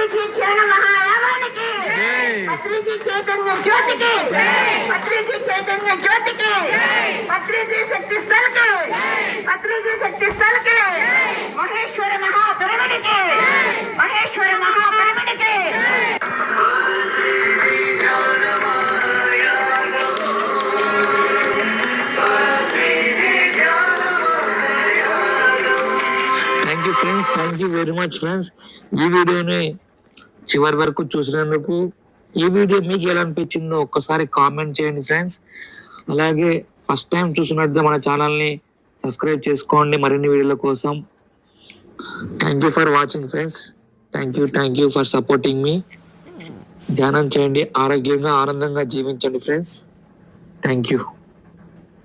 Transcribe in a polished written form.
పత్రిజీ చరణ మహాయాగానికి, పత్రిజీ చైతన్య జ్యోతికి, పత్రిజీ చైతన్య జ్యోతికి, పత్రిజీ శక్తి స్థల్కి, పత్రిజీ శక్తి స్థల్కి, మహేశ్వర మహాపిరమిడ్కి, మహేశ్వర మహాపిరమిడ్కి. Thank you friends, thank you very much friends. ఈ వీడియోని చివరి వరకు చూసినందుకు. ఈ వీడియో మీకు ఎలా అనిపించిందో ఒక్కసారి కామెంట్ చేయండి ఫ్రెండ్స్. అలాగే ఫస్ట్ టైం చూసినట్టు మన ఛానల్ని సబ్స్క్రైబ్ చేసుకోండి మరిన్ని వీడియోల కోసం. Thank you for watching friends. Thank you for supporting me. ధ్యానం చేయండి, ఆరోగ్యంగా ఆనందంగా జీవించండి ఫ్రెండ్స్. Thank you.